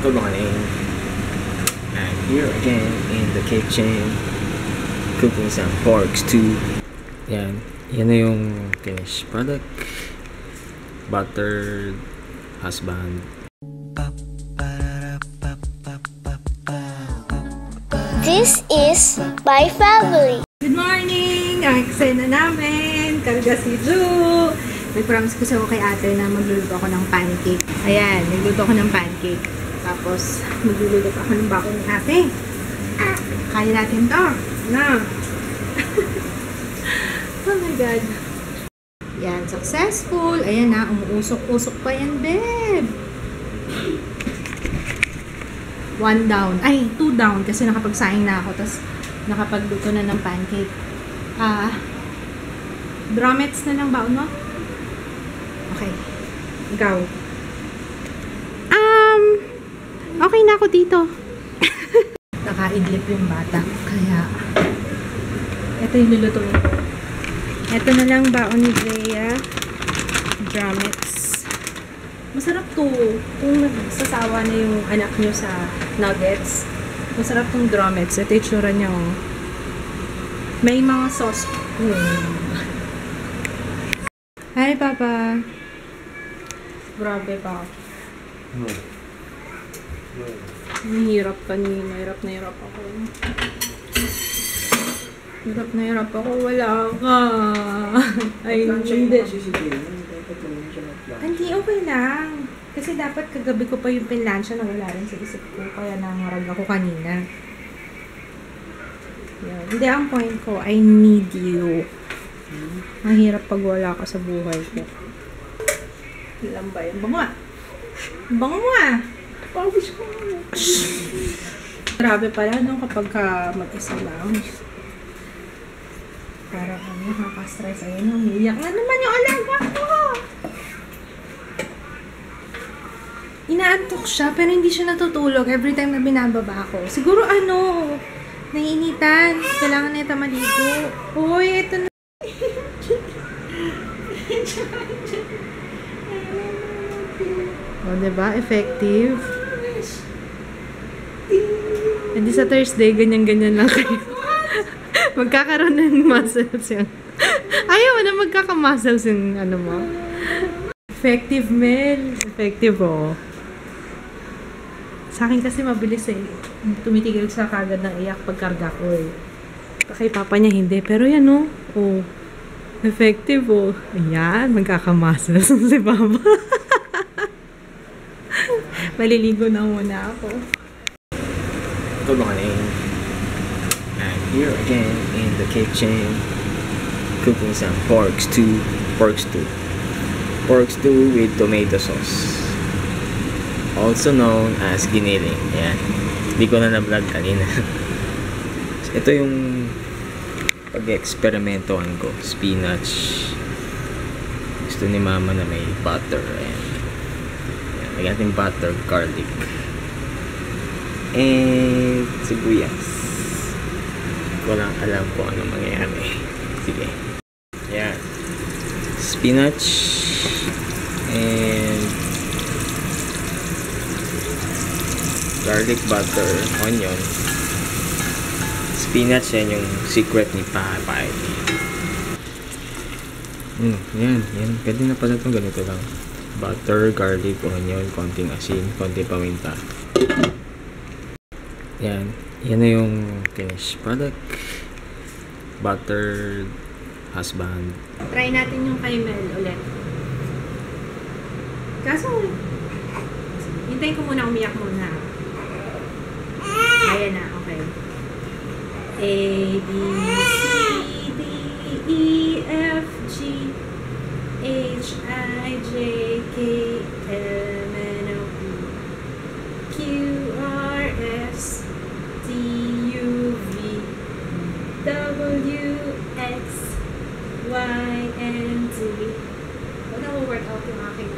Good morning. I'm here again in the kitchen cooking some pork stew. Yan na yung finished product. Buttered husband. This is my family. Good morning! Ang eksena namin, karga si Ju. Nag-promise ko sa kay ate na magluluto ako ng pancake. Ayan, nagluto ako ng pancake. Tapos, magluluto ako ng bako ni ate. Kaya natin to. Na. Oh my God. Yan, successful. Ayan na, umuusok-usok pa yan, babe. 1 down. Ay, 2 down kasi nakapagsaing na ako. Tapos, nakapagluto na ng pancake. Drumettes na lang baon mo? Okay. Go. Okay na ako dito. Nakaidlip yung bata. Kaya, ito yung lulutuin ko. Ito na lang baon ni Drea. Drumettes. Masarap to. Kung nagsasawa na yung anak nyo sa nuggets, masarap tong drumettes. Ito yung tsura niya, oh. May mga sauce. Hi, Papa. Grabe pa. Hirap kanina. Hirap na hirap ako. Hirap na hirap ako. Wala ka. Ay, hindi. Hindi, okay lang. Kasi dapat kagabi ko pa yung pinlansya na wala rin sa isip ko. Kaya nangarag ako kanina. Yan. Hindi, ang point ko, I need you. Mahirap pag wala ka sa buhay ko. Ilan ba yun? Bango ah! Bango mo ah! Pawis ko mo. Grabe pala no kapag mag-isa lang. Parang nakaka-stress. Ayun, umiiyak na naman yung alaga ko! Inaantok siya, pero hindi siya natutulog every time na binababa ako. Siguro naiinitan. Kailangan na ito maligo. Uy, ito na. O, diba? Effective. Hindi sa Thursday, ganyan-ganyan lang kayo. Magkakaroon ng muscles yung... Ayaw na magkaka-muscles yung ano mo. Effective, Mel. Effective, oh. Sa akin kasi mabilis eh. Tumitigil sa kagad ng iyak pagkarga ko eh. Kay papa niya hindi. Pero yan oh. Oh. Effective oh. Ayan. Magkakamuscles si Papa. Maliligo na muna ako. Good morning. I'm here again in the kitchen cooking some pork stew. Pork stew with tomato sauce. Also known as giniling. Yan. Hindi ko na na-vlog kanina. Ito yung pag-eksperimentohan ko. Spinach. Gusto ni mama na may butter. Ayan. Lagyan natin butter, garlic. And sibuyas. Hindi ko lang alam kung ano mangyayari. Sige. Ayan. Spinach. And garlic, butter, onion. Spinach, yan yung secret ni Papa. Yan. Pwede na pala itong ganito lang. Butter, garlic, onion, konting asin, konting paminta. Yan na yung finished product. Buttered husband. Try natin yung kay Mel ulit. Kaso, hintayin ko muna umiyak muna. Ayan na, okay. A, B, C, D, E, F, G, H, I, J, K, L, M, N, O, P, Q, R, S, T, U, V, W, X, Y, and Z. Nag-workout yung aking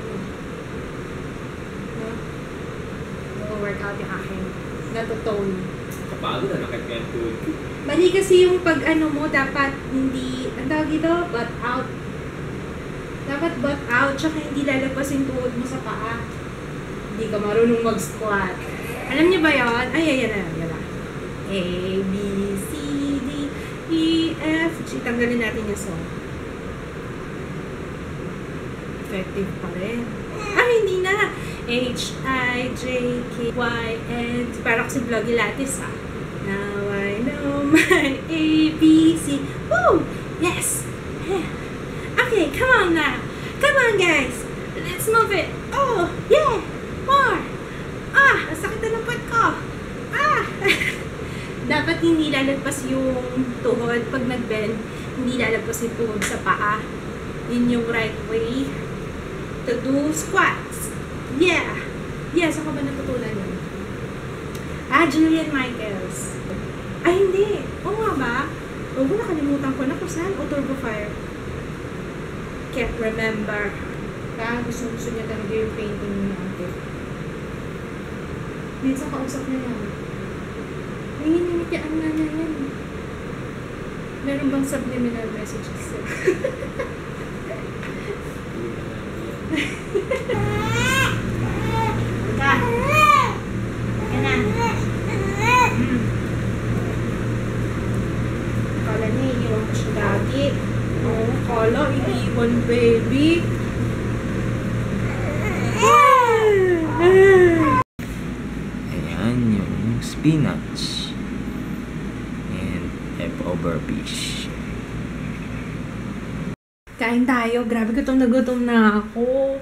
workout yung aking natutone. Kapagod na nakikwentuhin. Mali kasi yung pag ano mo, dapat hindi, ang tawag ito, butt out. Dapat butt out, tsaka hindi lalabas yung tuhod mo sa paa. Hindi ka marunong mag-squat. Alam niyo ba yun? Ay, yan na. A, B, C, D, E, F, G. Tanggalin natin yung song. Effective pa rin. Hindi na. H, I, J, K, Y, N. Parang si Vloggy Lattice, Now I know my A, B, C. Woo! Yes! Okay, come on now. Come on, guys. Let's move it. Oh, yeah! More! Ang sakit na ng puwet ko. Dapat hindi lalagpas yung tuhod pag nag-bend. Hindi lalagpas yung tuhod sa paa. Yun yung right way to do squats. Yeah! Saan ka ba natutunan yun? Julian Michaels. Hindi. Oo nga ba? Nakalimutan ko na kung saan. Turbo Fire. Can't remember. Gusto niya talaga yung painting niya. Minsan kausap na yan. Nanginimityaan na yan. Meron bang subliminal messages? Kala niya, iiwan ko siya dati. Kala, iiwan, baby. Ayan yung spinach and leftover fish. Kain tayo. Grabe, gutom na ako.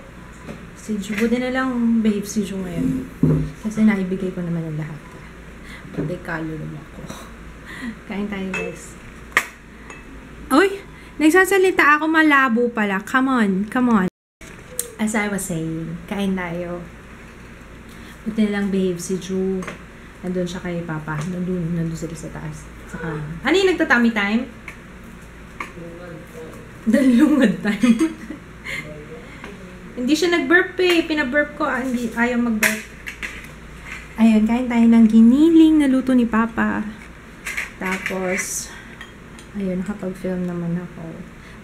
Si Ju, buti na lang babe si Ju ngayon. Kasi naibigay ko naman ang lahat. Pati kalulong ako. Kain tayo, guys. Uy! Nagsasalita ako, malabo pala. Come on. As I was saying, kain tayo. Buti na lang babe si Ju. Nandun siya kay Papa. Nandun sila sa taas. Saka, ano yung nagtatami time? Lungad time. Hindi siya nag-burp Pina-burp ko. Ayaw mag-burp. Ayun, kain tayo ng giniling na luto ni Papa. Tapos, ayun, nakapag-film naman ako.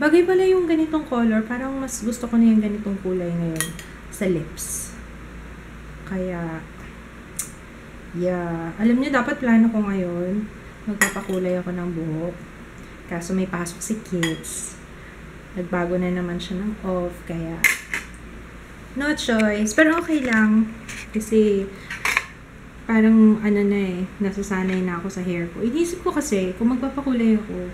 Bagay pala yung ganitong color. Parang mas gusto ko na yung ganitong kulay ngayon sa lips. Kaya, yeah. Alam niyo, dapat plano ko ngayon. Magpapakulay ako ng buhok. Kaso may pasok si kids. Nagbago na naman siya ng off. Kaya, no choice. Pero okay lang. Kasi, parang nasasanay na ako sa hair ko. Inisip ko kasi, kung magpapakulay ako,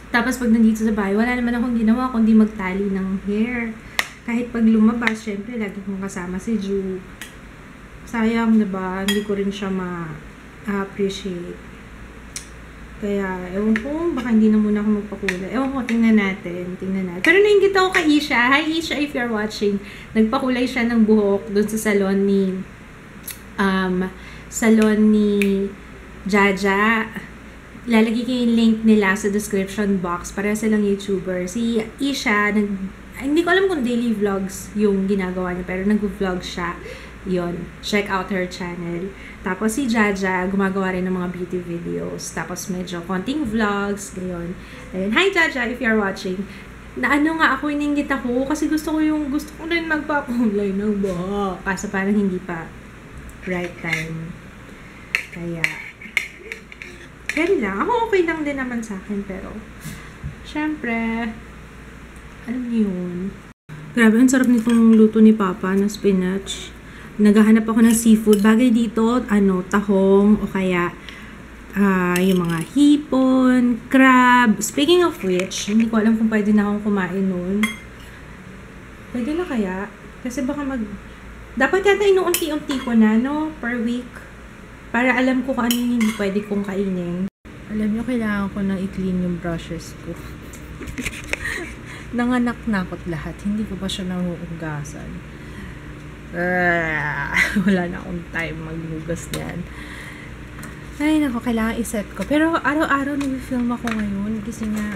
tapos pag nandito sa bahay, wala naman akong ginawa kundi magtali ng hair. Kahit pag lumabas, syempre, lagi kong kasama si Ju. Sayang, diba? Hindi ko rin siya ma-appreciate. Kaya, ewan ko, baka hindi na muna ako magpakulay. Ewan ko, tingnan natin. Pero nainggit ako kay Isha. Hi, Isha, if you're watching. Nagpakulay siya ng buhok doon sa salon ni Jaja. Lalagay ko yung link nila sa description box para silang YouTuber. Si Isha, hindi ko alam kung daily vlogs yung ginagawa niya, pero nag-vlog siya. Yon, check out her channel. Tapos si Jaja, gumagawa rin ng mga beauty videos. Tapos medyo konting vlogs, gayon. Ayun, hi Jaja, if you're watching. Ako, ininggit ako kasi gusto ko rin magpakulay ng buhok. Kaso parang hindi pa right time. Kaya, lang. Ako okay lang din naman sa akin, pero syempre, alam niyo yun. Grabe, ang sarap nitong luto ni Papa na spinach. Naghahanap ako ng seafood. Bagay dito, tahong o kaya yung mga hipon, crab. Speaking of which, hindi ko alam kung pwede na akong kumain nun. Pwede na kaya? Kasi baka dapat yata inuunti-unti ko na, no? Per week. Para alam ko kung ano yung hindi pwede kong kainin. Alam nyo, kailangan ko nang i-clean yung brushes ko. Nanganak na ako't lahat. Hindi ko pa siya nahuhugasan. Wala na akong time maghugas niyan. Ay, nako, kailangan iset ko. Pero araw-araw nag-film ako ngayon kasi nga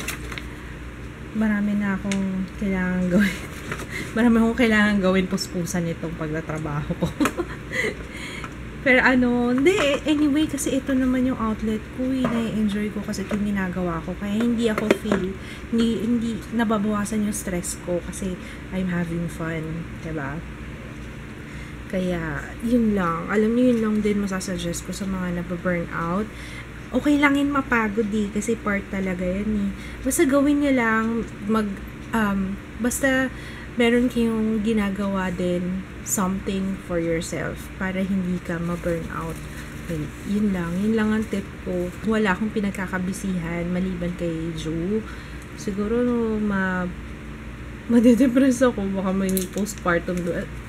marami na akong kailangan gawin. Marami akong kailangan gawin puspusan itong pagtatrabaho ko. Pero anyway, kasi ito naman yung outlet ko. Na-enjoy ko kasi itong ginagawa ko. Kaya hindi ako hindi nababawasan yung stress ko kasi I'm having fun. Diba? Kaya, yun lang. Alam niyo, yun lang din masasuggest ko sa mga nababurnout. Okay lang yun mapagod kasi part talaga yan Basta gawin niyo lang, basta meron kayong ginagawa din something for yourself para hindi ka ma-burnout. Okay, yun lang ang tip ko. Wala akong pinagkakabisihan maliban kay Ju. Siguro madedepress ako, baka may postpartum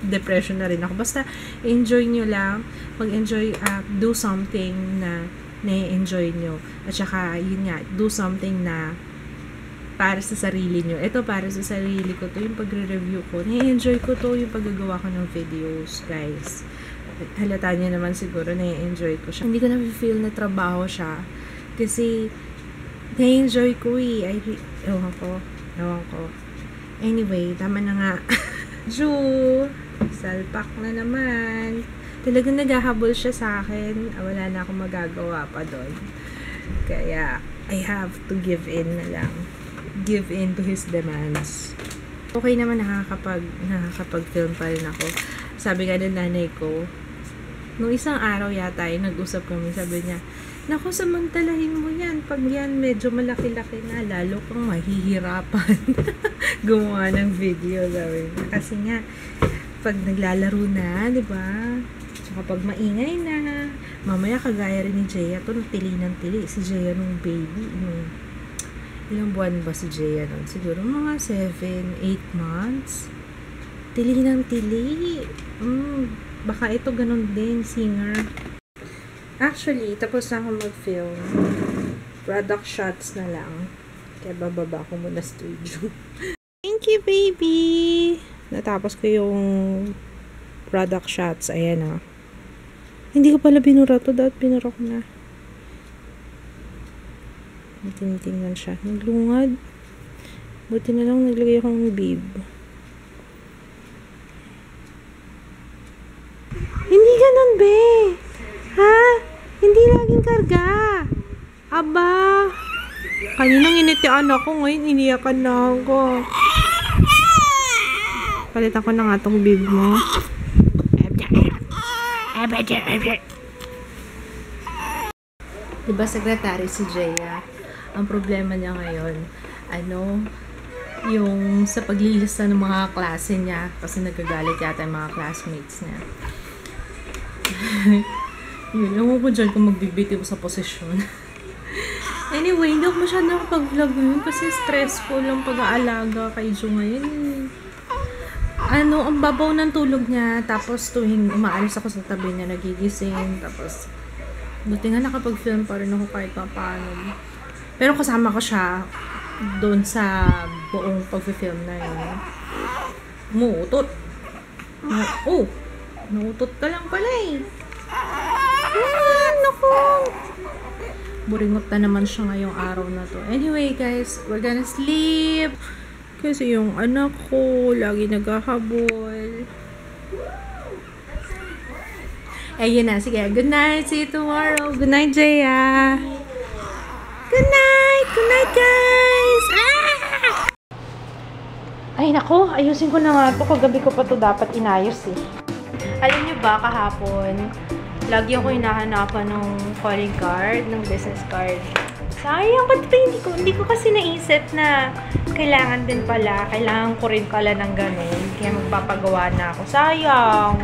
depression na rin ako. Basta enjoy nyo lang, mag-enjoy, do something na na-enjoy nyo. At saka, yun nga, do something na para sa sarili nyo. Ito para sa sarili ko to, yung pagre-review ko. Na-enjoy ko to, yung paggagawa ko ng videos, guys. Halata nyo naman siguro, na-enjoy ko siya. Hindi ko na-feel na trabaho siya. Kasi, na-enjoy ko Ewan ko. Anyway, tama na nga. Ju, salpak na naman. Talagang naghahabol siya sa akin. Wala na akong magagawa pa doon. Kaya, I have to give in na lang. Give in to his demands. Okay naman, nakakapag-film pa rin ako. Sabi nga ng nanay ko, nung isang araw yata nag-usap kami, sabi niya, naku, samantalahin mo yan. Pag yan medyo malaki-laki na, lalo kang mahihirapan gumawa ng video. Kasi nga, pag naglalaro na, di ba? Tsaka pag maingay na, mamaya kagaya rin ni Jaya to, tili ng tili. Si Jaya nung baby, ilang buwan ba si Jaya nun? Siguro mga 7-8 months. Tili ng tili. Baka ito ganun din, singer. Actually, tapos na ako mag-film. Product shots na lang. Kaya bababa ko muna studio. Thank you, baby! Natapos ko yung product shots. Ayan Hindi ko pala binura to. Dapat binura ko na. Tinitingnan siya. Naglungad. Buti na lang naglagay akong bib. Hindi ganun, be! Ha? Hindi laging karga. Aba. Kaninang initian ako. Ngayon, iniyakan na ako. Palitan ko na nga tong bib mo. Diba, secretary si Jaya? Ang problema niya ngayon, yung sa paglilista ng mga klase niya. Kasi nagagalit yata yung mga classmates niya. Yun, ewan ko dyan kung magbibitiw sa posisyon. Anyway, hindi ako masyado nakapag-vlog ngayon kasi stressful ang pag-aalaga kay Jo ngayon. Ang babaw ng tulog niya, tapos tuwing umaalis ako sa tabi niya, nagigising, tapos buti nga nakapag-film pa rin ako kahit paano. Pero kasama ko siya doon sa buong pag-film na yun. Muutot. Nautot ka lang pala naku. Buringot na naman siya ngayong araw na to. Anyway, guys, we're gonna sleep. Kasi yung anak ko, lagi naghahabol. Ayun na, sige. Good night. See you tomorrow. Good night, Jaya. Good night. Good night, guys. Ay, nako. Ayusin ko na nga ito. Kagabi ko pa to dapat inayos Alam niyo ba, kahapon, lagi ako hinahanapan ng calling card, ng business card. Sayang, ba't pa hindi ko kasi naisip na kailangan ko rin pala ng ganun. Kaya magpapagawa na ako. Sayang.